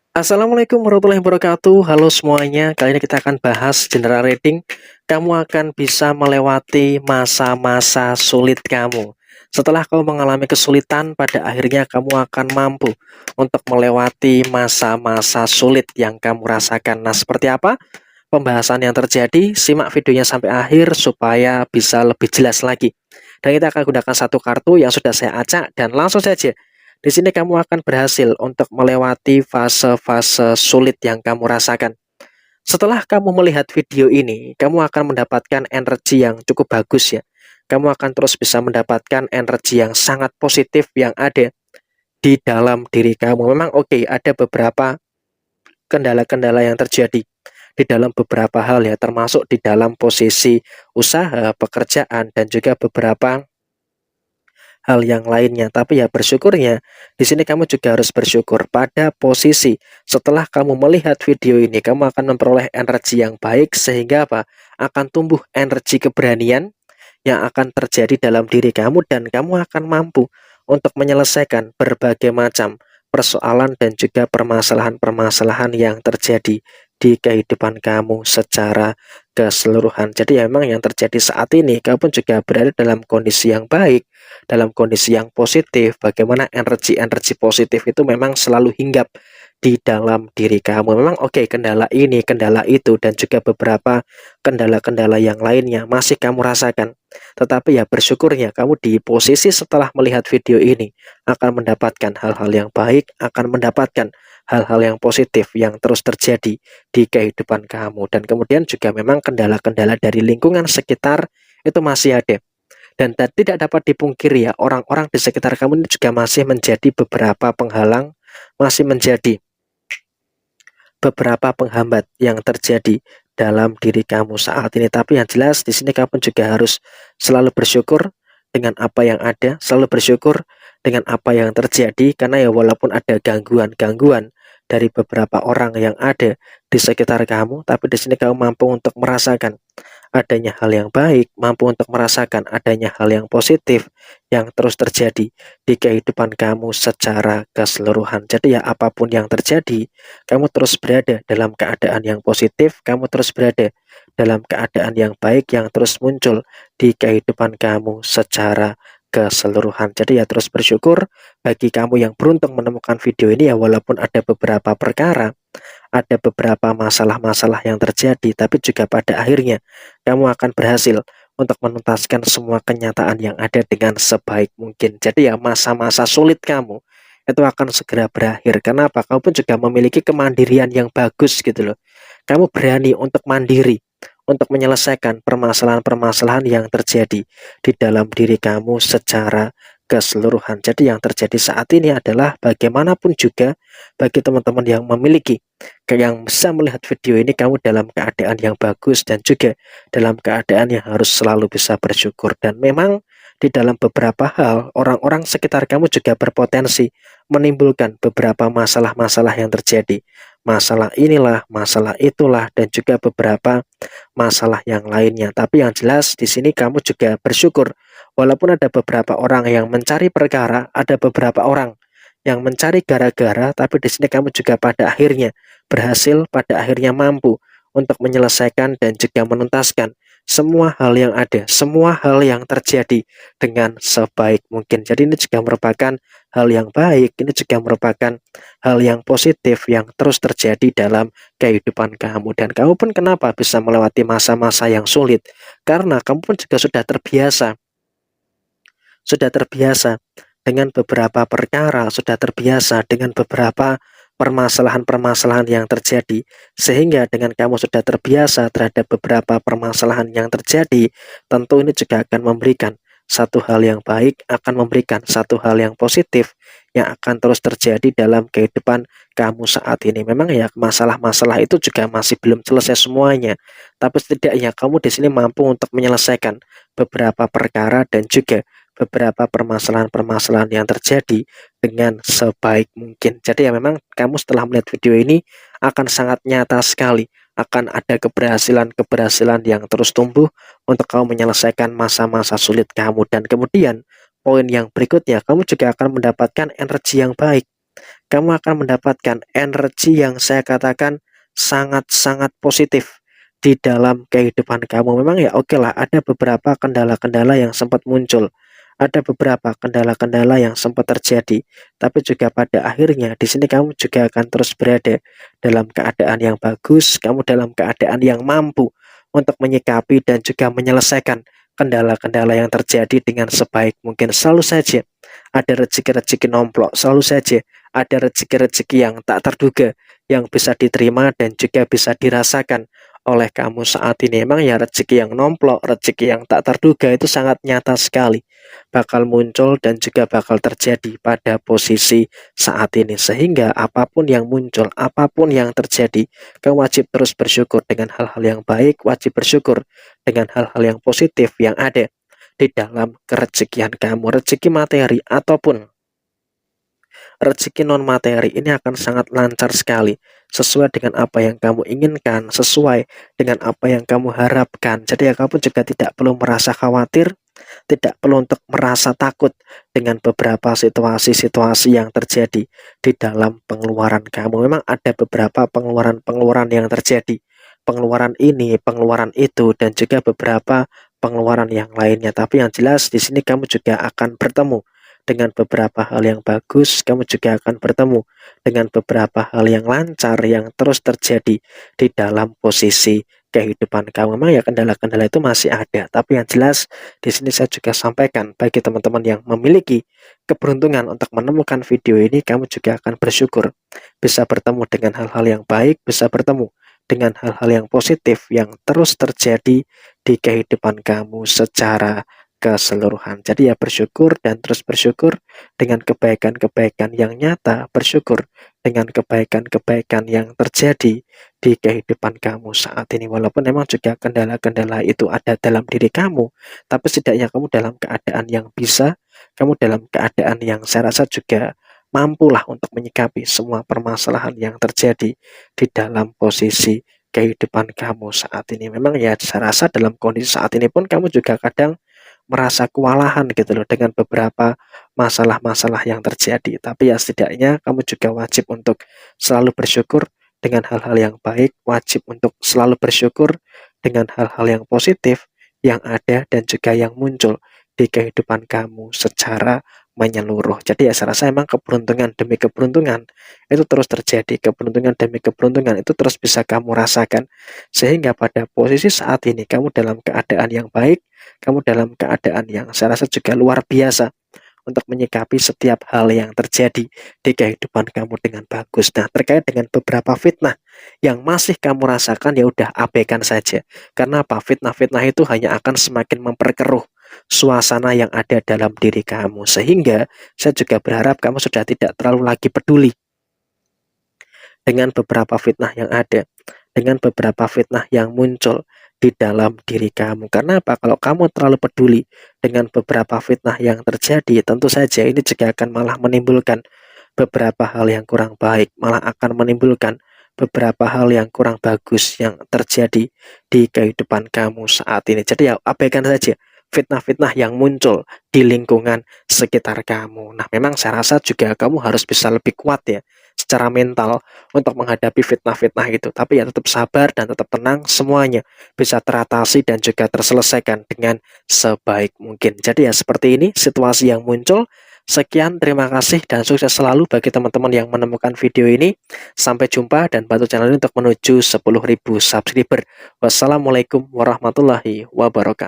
Assalamualaikum warahmatullahi wabarakatuh. Halo semuanya, kali ini kita akan bahas general reading. Kamu akan bisa melewati masa-masa sulit kamu. Setelah kamu mengalami kesulitan, pada akhirnya kamu akan mampu untuk melewati masa-masa sulit yang kamu rasakan. Nah, seperti apa pembahasan yang terjadi? Simak videonya sampai akhir supaya bisa lebih jelas lagi. Dan kita akan gunakan satu kartu yang sudah saya acak dan langsung saja di sini kamu akan berhasil untuk melewati fase-fase sulit yang kamu rasakan. Setelah kamu melihat video ini, kamu akan mendapatkan energi yang cukup bagus ya. Kamu akan terus bisa mendapatkan energi yang sangat positif yang ada di dalam diri kamu. Memang oke, ada beberapa kendala-kendala yang terjadi di dalam beberapa hal ya, termasuk di dalam posisi usaha, pekerjaan, dan juga beberapa hal yang lainnya. Tapi ya bersyukurnya, di sini kamu juga harus bersyukur pada posisi setelah kamu melihat video ini, kamu akan memperoleh energi yang baik sehingga apa? Akan tumbuh energi keberanian yang akan terjadi dalam diri kamu dan kamu akan mampu untuk menyelesaikan berbagai macam persoalan dan juga permasalahan-permasalahan yang terjadi di kehidupan kamu secara keseluruhan. Jadi memang yang terjadi saat ini, kamu pun juga berada dalam kondisi yang baik, dalam kondisi yang positif. Bagaimana energi-energi positif itu memang selalu hinggap di dalam diri kamu. Memang oke, kendala ini, kendala itu, dan juga beberapa kendala-kendala yang lainnya masih kamu rasakan. Tetapi ya bersyukurnya kamu di posisi setelah melihat video ini akan mendapatkan hal-hal yang baik, akan mendapatkan hal-hal yang positif yang terus terjadi di kehidupan kamu. Dan kemudian juga memang kendala-kendala dari lingkungan sekitar itu masih ada. Dan tidak dapat dipungkiri ya, orang-orang di sekitar kamu ini juga masih menjadi beberapa penghalang, masih menjadi beberapa penghambat yang terjadi dalam diri kamu saat ini. Tapi yang jelas di sini kamu juga harus selalu bersyukur dengan apa yang ada, selalu bersyukur dengan apa yang terjadi, karena ya walaupun ada gangguan-gangguan dari beberapa orang yang ada di sekitar kamu, tapi di sini kamu mampu untuk merasakan adanya hal yang baik, mampu untuk merasakan adanya hal yang positif yang terus terjadi di kehidupan kamu secara keseluruhan. Jadi ya apapun yang terjadi, kamu terus berada dalam keadaan yang positif, kamu terus berada dalam keadaan yang baik yang terus muncul di kehidupan kamu secara keseluruhan. Jadi ya terus bersyukur bagi kamu yang beruntung menemukan video ini ya, walaupun ada beberapa perkara, ada beberapa masalah-masalah yang terjadi, tapi juga pada akhirnya kamu akan berhasil untuk menuntaskan semua kenyataan yang ada dengan sebaik mungkin. Jadi ya masa-masa sulit kamu itu akan segera berakhir. Kenapa? Kamu pun juga memiliki kemandirian yang bagus gitu loh. Kamu berani untuk mandiri, untuk menyelesaikan permasalahan-permasalahan yang terjadi di dalam diri kamu secara keseluruhan. Jadi yang terjadi saat ini adalah bagaimanapun juga bagi teman-teman yang memiliki, yang bisa melihat video ini, kamu dalam keadaan yang bagus dan juga dalam keadaan yang harus selalu bisa bersyukur. Dan memang di dalam beberapa hal, orang-orang sekitar kamu juga berpotensi menimbulkan beberapa masalah-masalah yang terjadi. Masalah inilah, masalah itulah, dan juga beberapa masalah yang lainnya. Tapi yang jelas di sini kamu juga bersyukur. Walaupun ada beberapa orang yang mencari perkara, ada beberapa orang yang mencari gara-gara, tapi di sini kamu juga pada akhirnya berhasil, pada akhirnya mampu untuk menyelesaikan dan juga menuntaskan semua hal yang ada, semua hal yang terjadi dengan sebaik mungkin. Jadi ini juga merupakan hal yang baik, ini juga merupakan hal yang positif yang terus terjadi dalam kehidupan kamu. Dan kamu pun kenapa bisa melewati masa-masa yang sulit? Karena kamu pun juga sudah terbiasa dengan beberapa perkara, sudah terbiasa dengan beberapa permasalahan-permasalahan yang terjadi, sehingga dengan kamu sudah terbiasa terhadap beberapa permasalahan yang terjadi, tentu ini juga akan memberikan satu hal yang baik, akan memberikan satu hal yang positif yang akan terus terjadi dalam kehidupan kamu saat ini. Memang ya masalah-masalah itu juga masih belum selesai semuanya, tapi setidaknya kamu di sini mampu untuk menyelesaikan beberapa perkara dan juga beberapa permasalahan-permasalahan yang terjadi dengan sebaik mungkin. Jadi ya memang kamu setelah melihat video ini akan sangat nyata sekali, akan ada keberhasilan-keberhasilan yang terus tumbuh untuk kamu menyelesaikan masa-masa sulit kamu. Dan kemudian poin yang berikutnya, kamu juga akan mendapatkan energi yang baik. kamu akan mendapatkan energi yang saya katakan sangat-sangat positif di dalam kehidupan kamu. Memang ya oke lah, ada beberapa kendala-kendala yang sempat muncul, ada beberapa kendala-kendala yang sempat terjadi, tapi juga pada akhirnya di sini kamu juga akan terus berada dalam keadaan yang bagus, kamu dalam keadaan yang mampu untuk menyikapi dan juga menyelesaikan kendala-kendala yang terjadi dengan sebaik mungkin. Selalu saja ada rezeki-rezeki nomplok, selalu saja ada rezeki-rezeki yang tak terduga yang bisa diterima dan juga bisa dirasakan oleh kamu saat ini. Memang ya rezeki yang nomplok, rezeki yang tak terduga itu sangat nyata sekali bakal muncul dan juga bakal terjadi pada posisi saat ini. Sehingga apapun yang muncul, apapun yang terjadi, kamu wajib terus bersyukur dengan hal-hal yang baik, wajib bersyukur dengan hal-hal yang positif yang ada di dalam kerezekian kamu, rezeki materi ataupun rezeki non materi ini akan sangat lancar sekali sesuai dengan apa yang kamu inginkan, sesuai dengan apa yang kamu harapkan. Jadi ya kamu juga tidak perlu merasa khawatir, tidak perlu untuk merasa takut dengan beberapa situasi-situasi yang terjadi di dalam pengeluaran kamu. Memang ada beberapa pengeluaran-pengeluaran yang terjadi, pengeluaran ini, pengeluaran itu, dan juga beberapa pengeluaran yang lainnya. Tapi yang jelas di sini kamu juga akan bertemu dengan beberapa hal yang bagus, kamu juga akan bertemu dengan beberapa hal yang lancar yang terus terjadi di dalam posisi kehidupan kamu. Memang ya kendala-kendala itu masih ada, tapi yang jelas di sini saya juga sampaikan bagi teman-teman yang memiliki keberuntungan untuk menemukan video ini, kamu juga akan bersyukur bisa bertemu dengan hal-hal yang baik, bisa bertemu dengan hal-hal yang positif yang terus terjadi di kehidupan kamu secara keseluruhan. Jadi ya bersyukur dan terus bersyukur dengan kebaikan-kebaikan yang nyata, bersyukur dengan kebaikan-kebaikan yang terjadi di kehidupan kamu saat ini. Walaupun memang juga kendala-kendala itu ada dalam diri kamu, tapi setidaknya kamu dalam keadaan yang bisa, kamu dalam keadaan yang saya rasa juga mampulah untuk menyikapi semua permasalahan yang terjadi di dalam posisi kehidupan kamu saat ini. Memang ya saya rasa dalam kondisi saat ini pun kamu juga kadang merasa kewalahan gitu loh dengan beberapa masalah-masalah yang terjadi. Tapi ya setidaknya kamu juga wajib untuk selalu bersyukur dengan hal-hal yang baik, wajib untuk selalu bersyukur dengan hal-hal yang positif yang ada dan juga yang muncul di kehidupan kamu secara menyeluruh. Jadi ya saya rasa emang keberuntungan demi keberuntungan itu terus terjadi, keberuntungan demi keberuntungan itu terus bisa kamu rasakan. Sehingga pada posisi saat ini kamu dalam keadaan yang baik, kamu dalam keadaan yang saya rasa juga luar biasa untuk menyikapi setiap hal yang terjadi di kehidupan kamu dengan bagus. Nah, terkait dengan beberapa fitnah yang masih kamu rasakan, ya udah abaikan saja. Karena apa? Fitnah-fitnah itu hanya akan semakin memperkeruh suasana yang ada dalam diri kamu. Sehingga saya juga berharap kamu sudah tidak terlalu lagi peduli dengan beberapa fitnah yang ada, dengan beberapa fitnah yang muncul di dalam diri kamu. Karena apa? Kalau kamu terlalu peduli dengan beberapa fitnah yang terjadi, tentu saja ini juga akan malah menimbulkan beberapa hal yang kurang baik, malah akan menimbulkan beberapa hal yang kurang bagus yang terjadi di kehidupan kamu saat ini. Jadi ya abaikan saja fitnah-fitnah yang muncul di lingkungan sekitar kamu. Nah, memang saya rasa juga kamu harus bisa lebih kuat ya secara mental untuk menghadapi fitnah-fitnah itu. Tapi ya tetap sabar dan tetap tenang, semuanya bisa teratasi dan juga terselesaikan dengan sebaik mungkin. Jadi ya seperti ini situasi yang muncul. Sekian, terima kasih dan sukses selalu bagi teman-teman yang menemukan video ini. Sampai jumpa dan bantu channel ini untuk menuju 10.000 subscriber. Wassalamualaikum warahmatullahi wabarakatuh.